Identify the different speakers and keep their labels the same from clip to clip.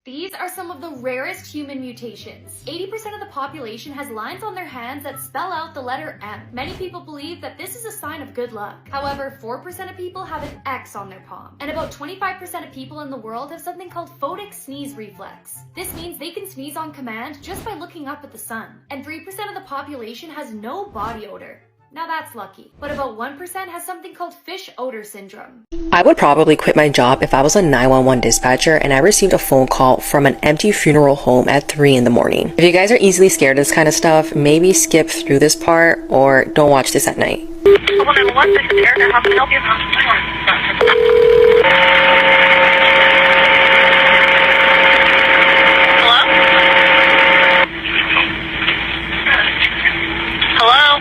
Speaker 1: These are some of the rarest human mutations. 80% of the population has lines on their hands that spell out the letter M. Many people believe that this is a sign of good luck. However, 4% of people have an X on their palm. And about 25% of people in the world have something called photic sneeze reflex. This means they can sneeze on command just by looking up at the sun. And 3% of the population has no body odor. Now that's lucky. But about 1% has something called fish odor syndrome.
Speaker 2: I would probably quit my job if I was a 911 dispatcher and I received a phone call from an empty funeral home at 3 in the morning. If you guys are easily scared of this kind of stuff, maybe skip through this part or don't watch this at night.
Speaker 3: Hello, 911, this is Erica. How can I help you? Hello?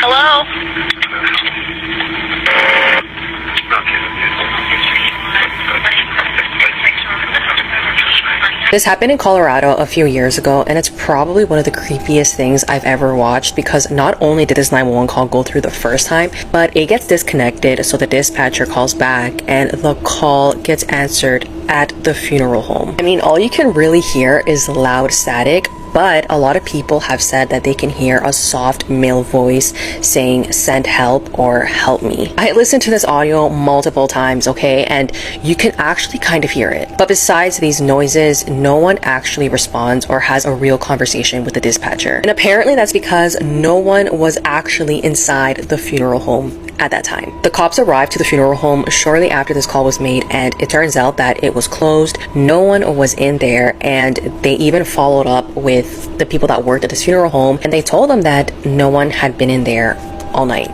Speaker 3: Hello?
Speaker 2: This happened in Colorado a few years ago, and it's probably one of the creepiest things I've ever watched because not only did this 911 call go through the first time, but it gets disconnected, so the dispatcher calls back and the call gets answered at the funeral home. I mean, all you can really hear is loud static, but a lot of people have said that they can hear a soft male voice saying send help or help me. I listened to this audio multiple times, okay, and you can actually kind of hear it. But besides these noises, no one actually responds or has a real conversation with the dispatcher. And apparently that's because no one was actually inside the funeral home at that time. The cops arrived to the funeral home shortly after this call was made, and it turns out that it was closed. No one was in there, and they even followed up with the people that worked at this funeral home, and they told them that no one had been in there all night.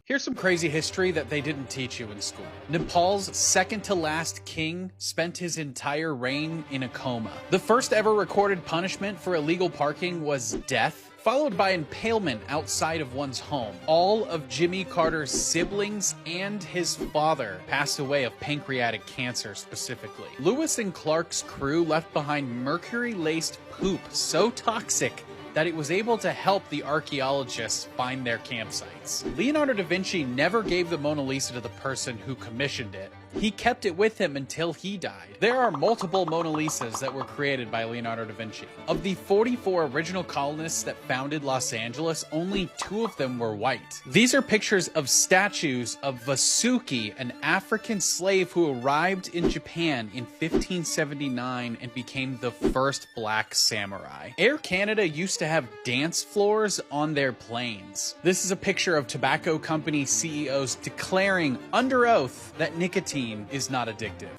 Speaker 4: Here's some crazy history that they didn't teach you in school. Nepal's second to last king spent his entire reign in a coma. The first ever recorded punishment for illegal parking was death, followed by impalement outside of one's home. All of Jimmy Carter's siblings and his father passed away of pancreatic cancer specifically. Lewis and Clark's crew left behind mercury-laced poop so toxic that it was able to help the archaeologists find their campsites. Leonardo da Vinci never gave the Mona Lisa to the person who commissioned it. He kept it with him until he died. There are multiple Mona Lisas that were created by Leonardo da Vinci. Of the 44 original colonists that founded Los Angeles, only 2 of them were white. These are pictures of statues of Vasuki, an African slave who arrived in Japan in 1579 and became the first black samurai. Air Canada used to have dance floors on their planes. This is a picture of tobacco company CEOs declaring under oath that nicotine is not addictive.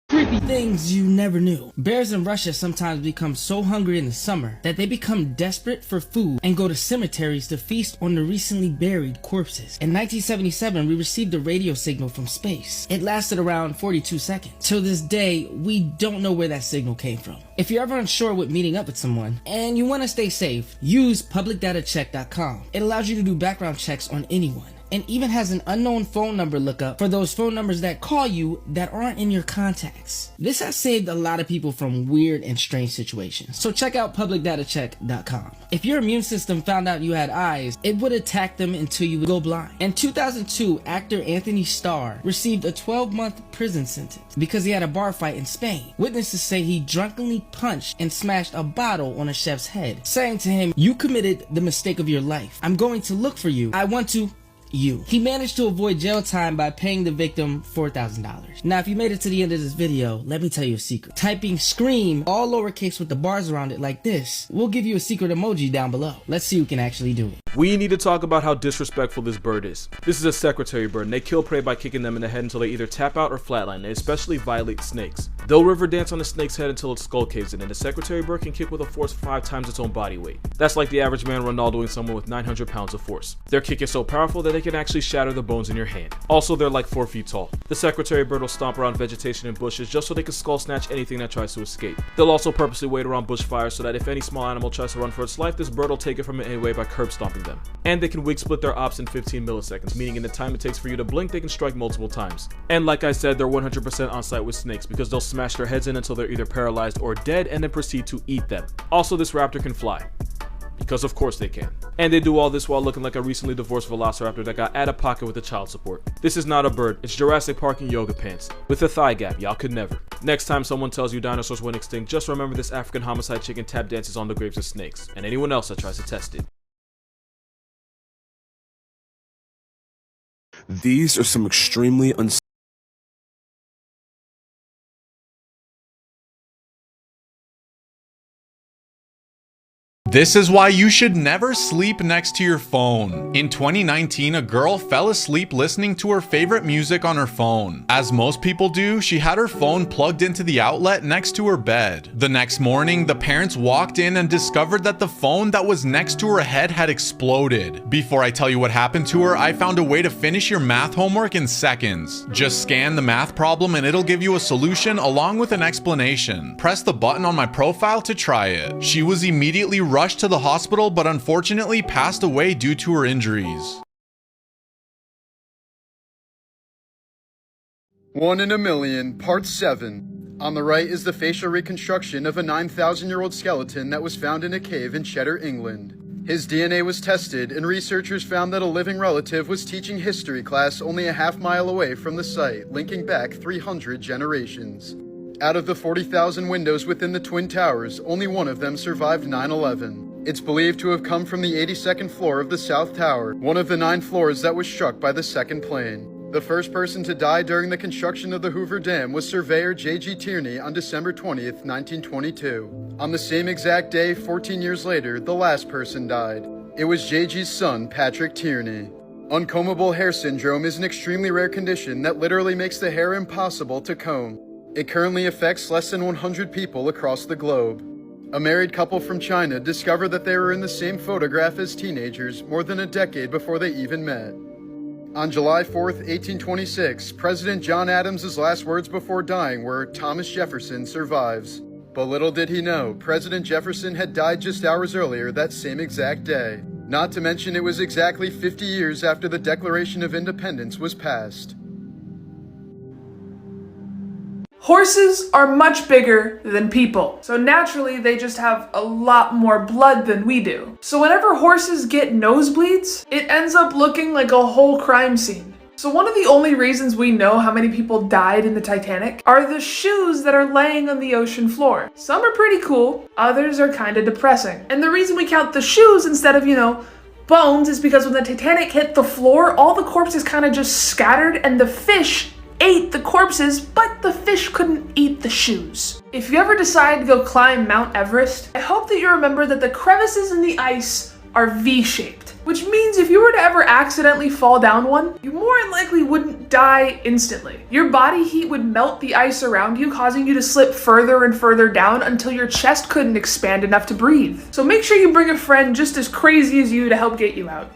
Speaker 5: Creepy things you never knew. Bears in Russia sometimes become so hungry in the summer that they become desperate for food and go to cemeteries to feast on the recently buried corpses. In 1977, we received a radio signal from space. It lasted around 42 seconds. Till this day, we don't know where that signal came from. If you're ever unsure with meeting up with someone and you want to stay safe, use publicdatacheck.com. It allows you to do background checks on anyone, and even has an unknown phone number lookup for those phone numbers that call you that aren't in your contacts. This has saved a lot of people from weird and strange situations. So check out publicdatacheck.com. If your immune system found out you had eyes, it would attack them until you would go blind. In 2002, actor Anthony Starr received a 12-month prison sentence because he had a bar fight in Spain. Witnesses say he drunkenly punched and smashed a bottle on a chef's head, saying to him, "You committed the mistake of your life. I'm going to look for you. I want to you." He managed to avoid jail time by paying the victim $4,000. Now, if you made it to the end of this video, let me tell you a secret. Typing scream, all lowercase with the bars around it like this, will give you a secret emoji down below. Let's see who can actually do it.
Speaker 6: We need to talk about how disrespectful this bird is. This is a secretary bird, and they kill prey by kicking them in the head until they either tap out or flatline. They especially violate snakes. They'll river dance on a snake's head until its skull caves in, and the secretary bird can kick with a force 5 times its own body weight. That's like the average man Ronaldoing someone with 900 pounds of force. Their kick is so powerful that they can actually shatter the bones in your hand. Also, they're like 4 feet tall. The secretary bird will stomp around vegetation and bushes just so they can skull snatch anything that tries to escape. They'll also purposely wait around bushfires so that if any small animal tries to run for its life, this bird will take it from it anyway by curb stomping them. And they can wig split their ops in 15 milliseconds, meaning in the time it takes for you to blink, they can strike multiple times. And like I said, they're 100% on site with snakes because they'll smash their heads in until they're either paralyzed or dead and then proceed to eat them. Also, this raptor can fly. Because of course they can. And they do all this while looking like a recently divorced velociraptor that got out of pocket with the child support. This is not a bird, it's Jurassic Park in yoga pants. With a thigh gap, y'all could never. Next time someone tells you dinosaurs went extinct, just remember this African homicide chicken tap dances on the graves of snakes, and anyone else that tries to test it.
Speaker 7: These are some extremely
Speaker 8: This is why you should never sleep next to your phone. In 2019, a girl fell asleep listening to her favorite music on her phone. As most people do, she had her phone plugged into the outlet next to her bed. The next morning, the parents walked in and discovered that the phone that was next to her head had exploded. Before I tell you what happened to her, I found a way to finish your math homework in seconds. Just scan the math problem and it'll give you a solution along with an explanation. Press the button on my profile to try it. She was immediately rushed to the hospital, but unfortunately passed away due to her injuries.
Speaker 9: 1 in a Million, Part 7. On the right is the facial reconstruction of a 9,000-year-old skeleton that was found in a cave in Cheddar, England. His DNA was tested, and researchers found that a living relative was teaching history class only a half-mile away from the site, linking back 300 generations. Out of the 40,000 windows within the Twin Towers, only one of them survived 9/11. It's believed to have come from the 82nd floor of the South Tower, one of the 9 floors that was struck by the second plane. The first person to die during the construction of the Hoover Dam was surveyor J.G. Tierney on December 20th, 1922. On the same exact day, 14 years later, the last person died. It was J.G.'s son, Patrick Tierney. Uncombable hair syndrome is an extremely rare condition that literally makes the hair impossible to comb. It currently affects less than 100 people across the globe. A married couple from China discovered that they were in the same photograph as teenagers more than a decade before they even met. On July 4th, 1826, President John Adams' last words before dying were, "Thomas Jefferson survives." But little did he know, President Jefferson had died just hours earlier that same exact day. Not to mention it was exactly 50 years after the Declaration of Independence was passed.
Speaker 10: Horses are much bigger than people, so naturally they just have a lot more blood than we do. So whenever horses get nosebleeds, it ends up looking like a whole crime scene. So one of the only reasons we know how many people died in the Titanic are the shoes that are laying on the ocean floor. Some are pretty cool, others are kind of depressing. And the reason we count the shoes instead of, bones is because when the Titanic hit the floor, all the corpses kind of just scattered and the fish ate the corpses, but the fish couldn't eat the shoes. If you ever decide to go climb Mount Everest, I hope that you remember that the crevices in the ice are V-shaped, which means if you were to ever accidentally fall down one, you more than likely wouldn't die instantly. Your body heat would melt the ice around you, causing you to slip further and further down until your chest couldn't expand enough to breathe. So make sure you bring a friend just as crazy as you to help get you out.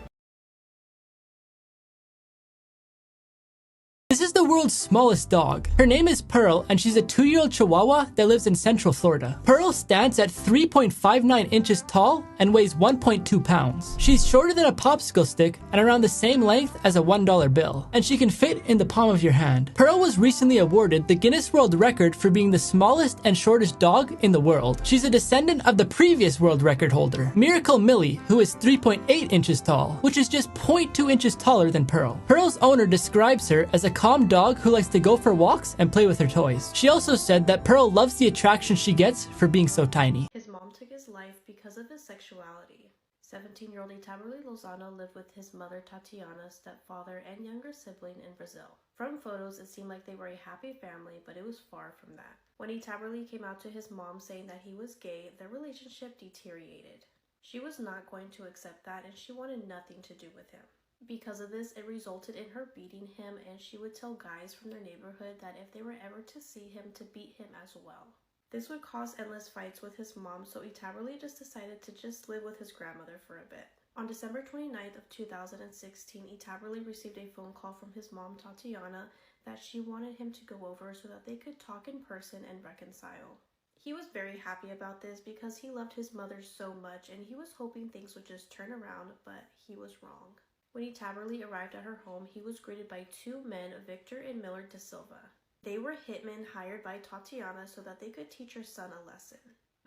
Speaker 11: This is the world's smallest dog. Her name is Pearl, and she's a 2-year-old Chihuahua that lives in Central Florida. Pearl stands at 3.59 inches tall and weighs 1.2 pounds. She's shorter than a popsicle stick and around the same length as a $1 bill, and she can fit in the palm of your hand. Pearl was recently awarded the Guinness World Record for being the smallest and shortest dog in the world. She's a descendant of the previous world record holder, Miracle Millie, who is 3.8 inches tall, which is just 0.2 inches taller than Pearl. Pearl's owner describes her as a calm dog who likes to go for walks and play with her toys. She also said that Pearl loves the attraction she gets for being so tiny.
Speaker 12: His mom took his life because of his sexuality. 17-year-old Itaberly Lozano lived with his mother Tatiana, stepfather, and younger sibling in Brazil. From photos, it seemed like they were a happy family, but it was far from that. When Itaberly came out to his mom saying that he was gay, their relationship deteriorated. She was not going to accept that, and she wanted nothing to do with him. Because of this, it resulted in her beating him, and she would tell guys from their neighborhood that if they were ever to see him, to beat him as well. This would cause endless fights with his mom, so Itaberli just decided to just live with his grandmother for a bit. On December 29th of 2016, Itaberli received a phone call from his mom, Tatiana, that she wanted him to go over so that they could talk in person and reconcile. He was very happy about this because he loved his mother so much, and he was hoping things would just turn around, but he was wrong. When Itaberli arrived at her home, he was greeted by two men, Victor and Millard da Silva. They were hitmen hired by Tatiana so that they could teach her son a lesson.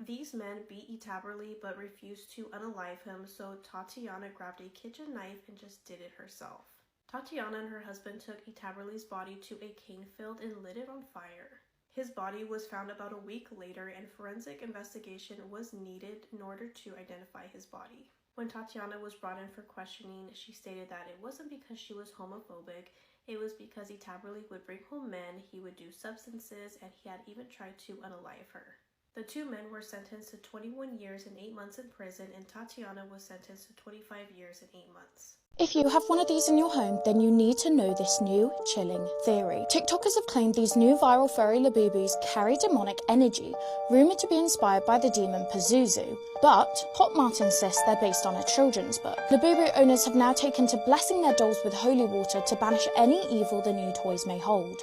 Speaker 12: These men beat Itaberli but refused to unalive him, so Tatiana grabbed a kitchen knife and just did it herself. Tatiana and her husband took Itaberli's body to a cane field and lit it on fire. His body was found about a week later, and forensic investigation was needed in order to identify his body. When Tatiana was brought in for questioning, she stated that it wasn't because she was homophobic, it was because Itaberli would bring home men, he would do substances, and he had even tried to unalive her. The two men were sentenced to 21 years and 8 months in prison, and Tatiana was sentenced to 25 years and 8 months.
Speaker 13: If you have one of these in your home, then you need to know this new, chilling theory. TikTokers have claimed these new viral furry labubus carry demonic energy, rumoured to be inspired by the demon Pazuzu. But Hotmart insists they're based on a children's book. Labubu owners have now taken to blessing their dolls with holy water to banish any evil the new toys may hold.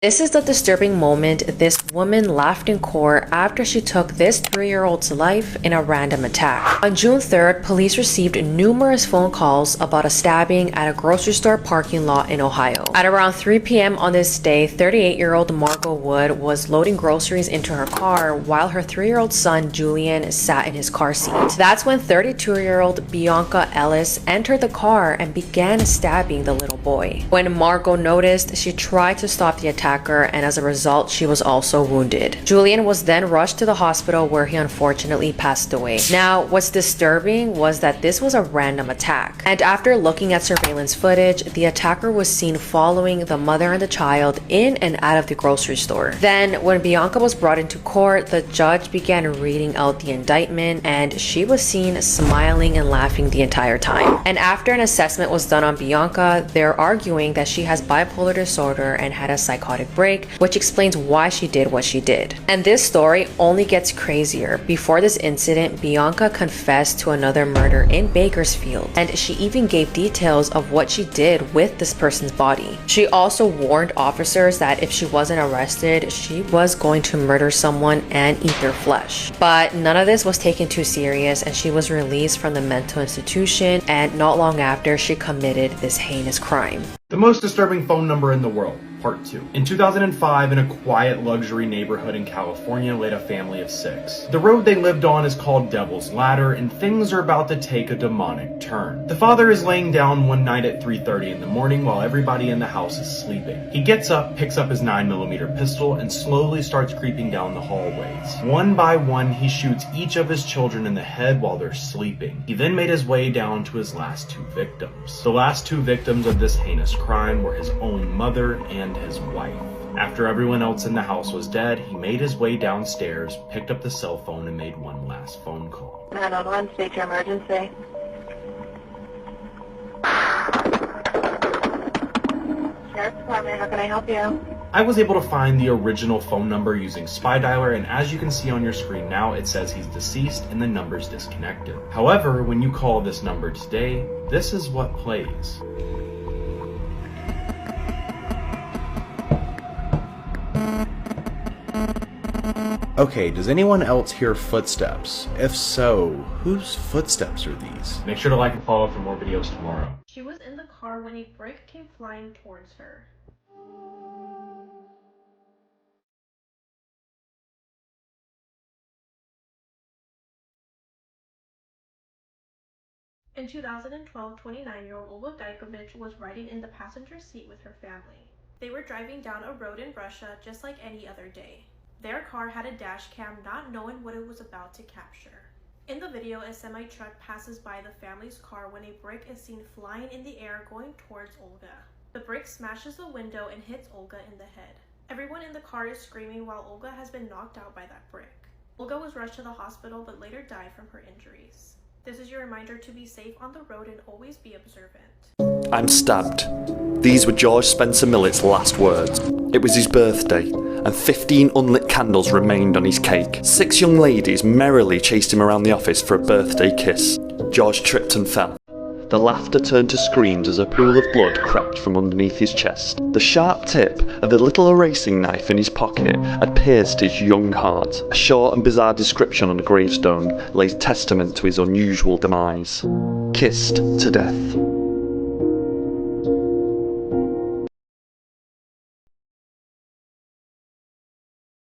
Speaker 2: This is the disturbing moment this woman laughed in court after she took this 3-year-old's life in a random attack. On June 3rd, police received numerous phone calls about a stabbing at a grocery store parking lot in Ohio. At around 3 p.m. on this day, 38-year-old Margot Wood was loading groceries into her car while her 3-year-old son Julian sat in his car seat. That's when 32-year-old Bianca Ellis entered the car and began stabbing the little boy. When Margot noticed, she tried to stop the attack, and as a result, she was also wounded. Julian was then rushed to the hospital where he unfortunately passed away. Now, what's disturbing was that this was a random attack, and after looking at surveillance footage, the attacker was seen following the mother and the child in and out of the grocery store. Then, when Bianca was brought into court, the judge began reading out the indictment, and she was seen smiling and laughing the entire time. And after an assessment was done on Bianca, they're arguing that she has bipolar disorder and had a psychotic break, which explains why she did what she did. And this story only gets crazier. Before this incident, Bianca confessed to another murder in Bakersfield, and she even gave details of what she did with this person's body. She also warned officers that if she wasn't arrested, she was going to murder someone and eat their flesh. But none of this was taken too serious, and she was released from the mental institution, and not long after, she committed this heinous crime.
Speaker 14: The most disturbing phone number in the world, Part 2. In 2005, in a quiet luxury neighborhood in California lived a family of 6. The road they lived on is called Devil's Ladder, and things are about to take a demonic turn. The father is laying down one night at 3:30 in the morning while everybody in the house is sleeping. He gets up, picks up his 9mm pistol, and slowly starts creeping down the hallways. One by one, he shoots each of his children in the head while they're sleeping. He then made his way down to his last 2 victims. The last 2 victims of this heinous crime were his own mother and his wife. After everyone else in the house was dead, he made his way downstairs, picked up the cell phone, and made one last phone call.
Speaker 3: 911, state your emergency. Sheriff's Department, how can I help you?
Speaker 14: I was able to find the original phone number using Spy Dialer, and as you can see on your screen now, it says he's deceased and the number's disconnected. However, when you call this number today, this is what plays.
Speaker 15: Okay, does anyone else hear footsteps? If so, whose footsteps are these?
Speaker 14: Make sure to like and follow for more videos tomorrow.
Speaker 12: She was in the car when a brick came flying towards her. In 2012, 29-year-old Olga Dajkovic was riding in the passenger seat with her family. They were driving down a road in Russia just like any other day. Their car had a dash cam, not knowing what it was about to capture. In the video, a semi-truck passes by the family's car when a brick is seen flying in the air going towards Olga. The brick smashes the window and hits Olga in the head. Everyone in the car is screaming while Olga has been knocked out by that brick. Olga was rushed to the hospital but later died from her injuries. This is your reminder to be safe on the road and always be observant.
Speaker 16: I'm stabbed. These were George Spencer Millett's last words. It was his birthday, and 15 unlit candles remained on his cake. 6 young ladies merrily chased him around the office for a birthday kiss. George tripped and fell. The laughter turned to screams as a pool of blood crept from underneath his chest. The sharp tip of the little erasing knife in his pocket had pierced his young heart. A short and bizarre description on a gravestone lays testament to his unusual demise. Kissed to death.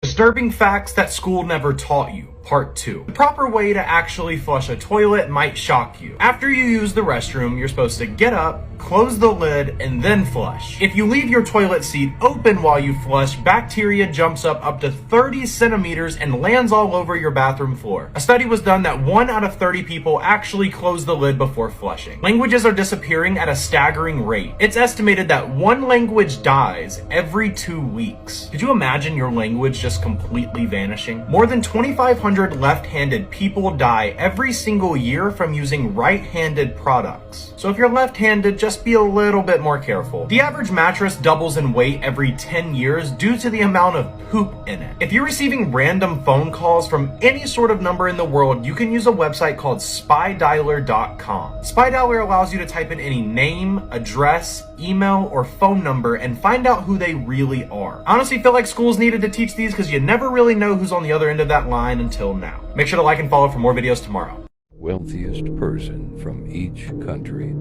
Speaker 14: Disturbing facts that school never taught you. Part 2. The proper way to actually flush a toilet might shock you. After you use the restroom, you're supposed to get up, close the lid, and then flush. If you leave your toilet seat open while you flush, bacteria jumps up to 30 centimeters and lands all over your bathroom floor. A study was done that 1 out of 30 people actually close the lid before flushing. Languages are disappearing at a staggering rate. It's estimated that 1 language dies every 2 weeks. Could you imagine your language just completely vanishing? More than 2,500 left-handed people die every single year from using right-handed products. So if you're left-handed, just be a little bit more careful. The average mattress doubles in weight every 10 years due to the amount of poop in it. If you're receiving random phone calls from any sort of number in the world, you can use a website called spydialer.com. Spydialer allows you to type in any name, address, email, or phone number and find out who they really are. I honestly feel like schools needed to teach these because you never really know who's on the other end of that line until now. Make sure to like and follow for more videos tomorrow.
Speaker 17: Wealthiest person from each country.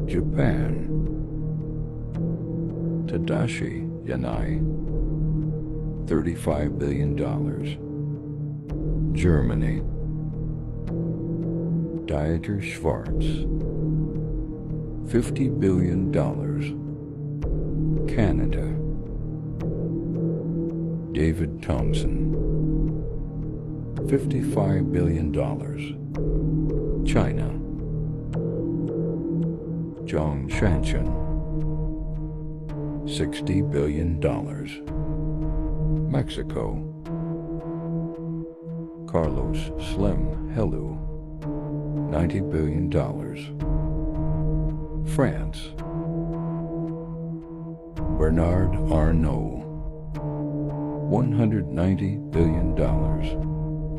Speaker 17: Japan. Tadashi Yanai, $35 billion. Germany. Dieter Schwartz, $50 billion. Canada. David Thompson, $55 billion. China. Zhong Shanshan, $60 billion. Mexico. Carlos Slim Helú, $90 billion. France. Bernard Arnault, $190 billion.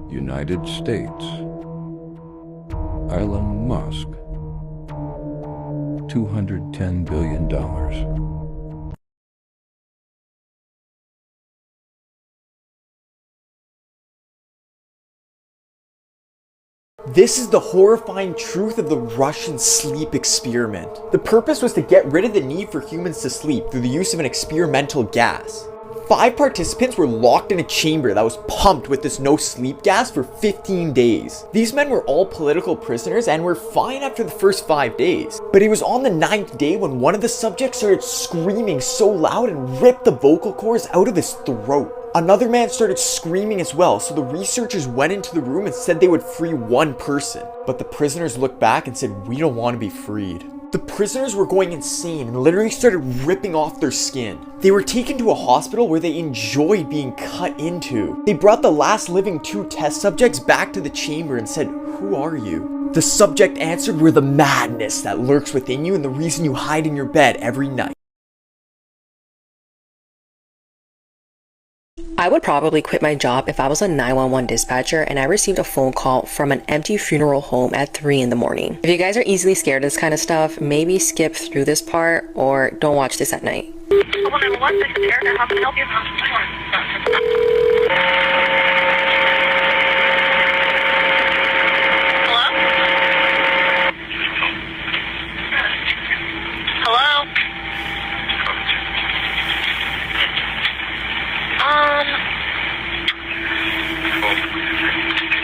Speaker 17: United States. Elon Musk, $210 billion.
Speaker 18: This is the horrifying truth of the Russian sleep experiment. The purpose was to get rid of the need for humans to sleep through the use of an experimental gas. 5 participants were locked in a chamber that was pumped with this no-sleep gas for 15 days. These men were all political prisoners and were fine after the first 5 days. But it was on the 9th day when one of the subjects started screaming so loud and ripped the vocal cords out of his throat. Another man started screaming as well, so the researchers went into the room and said they would free one person. But the prisoners looked back and said, "We don't want to be freed." The prisoners were going insane and literally started ripping off their skin. They were taken to a hospital where they enjoyed being cut into. They brought the last living 2 test subjects back to the chamber and said, "Who are you?" The subject answered, "We're the madness that lurks within you and the reason you hide in your bed every night."
Speaker 2: I would probably quit my job if I was a 911 dispatcher and I received a phone call from an empty funeral home at 3 in the morning. If you guys are easily scared of this kind of stuff, maybe skip through this part or don't watch this at night.
Speaker 3: How can I help you? Hello?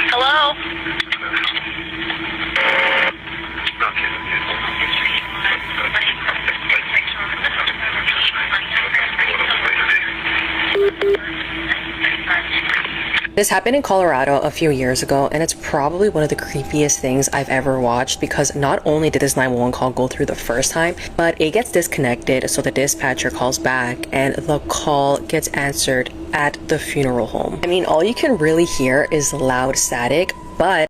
Speaker 3: Hello?
Speaker 2: This happened in Colorado a few years ago, and it's probably one of the creepiest things I've ever watched because not only did this 911 call go through the first time, but it gets disconnected, so the dispatcher calls back and the call gets answered at the funeral home. I mean, all you can really hear is loud static, but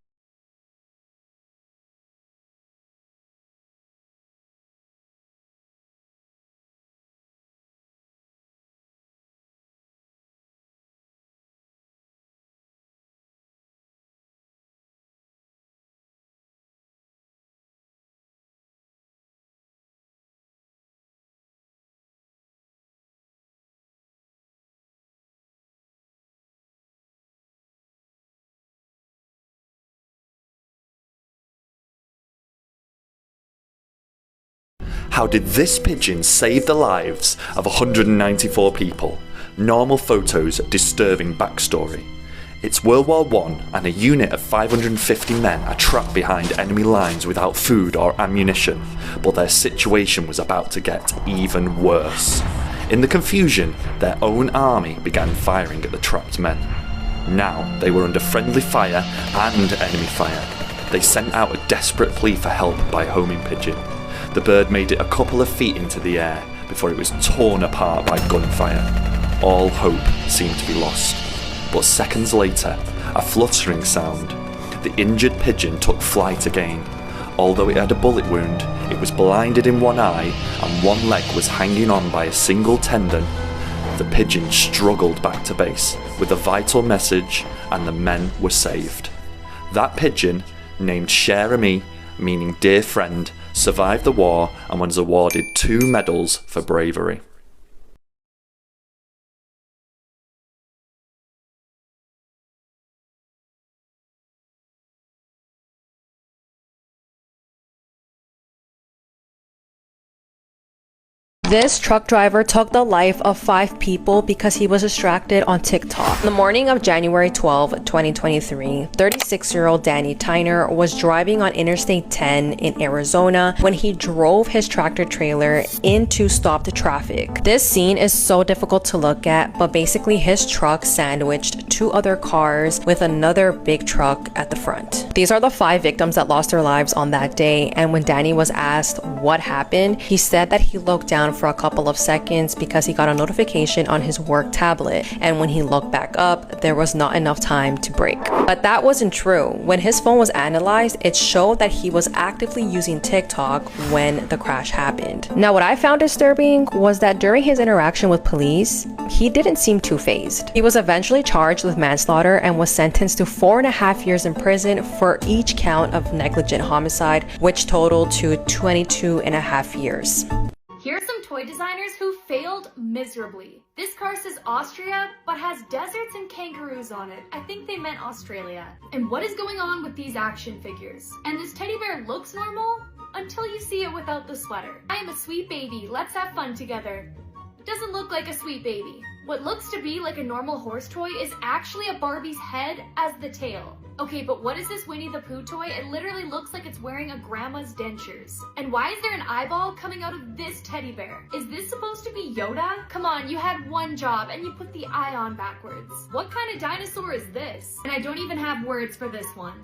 Speaker 16: How did this pigeon save the lives of 194 people? Normal photos, disturbing backstory. It's World War I and a unit of 550 men are trapped behind enemy lines without food or ammunition, but their situation was about to get even worse. In the confusion, their own army began firing at the trapped men. Now they were under friendly fire and enemy fire. They sent out a desperate plea for help by a homing pigeon. The bird made it a couple of feet into the air before it was torn apart by gunfire. All hope seemed to be lost. But seconds later, a fluttering sound. The injured pigeon took flight again. Although it had a bullet wound, it was blinded in one eye and one leg was hanging on by a single tendon. The pigeon struggled back to base with a vital message, and the men were saved. That pigeon, named Cher Ami, meaning dear friend, survived the war and was awarded 2 medals for bravery.
Speaker 2: this truck driver took the life of 5 people because he was distracted on TikTok. On the morning of January 12, 2023, 36-year-old Danny Tyner was driving on Interstate 10 in Arizona when he drove his tractor trailer into stopped traffic. This scene is so difficult to look at, but basically his truck sandwiched 2 other cars with another big truck at the front. These are the 5 victims that lost their lives on that day, and when Danny was asked what happened, he said that he looked down for a couple of seconds because he got a notification on his work tablet, and when he looked back up, there was not enough time to brake. But that wasn't true. When his phone was analyzed, it showed that he was actively using TikTok when the crash happened. Now, what I found disturbing was that during his interaction with police, he didn't seem too fazed. He was eventually charged with manslaughter and was sentenced to 4.5 years in prison for each count of negligent homicide, which totaled to 22.5 years.
Speaker 1: Here are some toy designers who failed miserably. This car says Austria, but has deserts and kangaroos on it. I think they meant Australia. And what is going on with these action figures? And this teddy bear looks normal until you see it without the sweater. I am a sweet baby, let's have fun together. Doesn't look like a sweet baby. What looks to be like a normal horse toy is actually a Barbie's head as the tail. Okay, but what is this Winnie the Pooh toy? It literally looks like it's wearing a grandma's dentures. And why is there an eyeball coming out of this teddy bear? Is this supposed to be Yoda? Come on, you had one job and you put the eye on backwards. What kind of dinosaur is this? And I don't even have words for this one.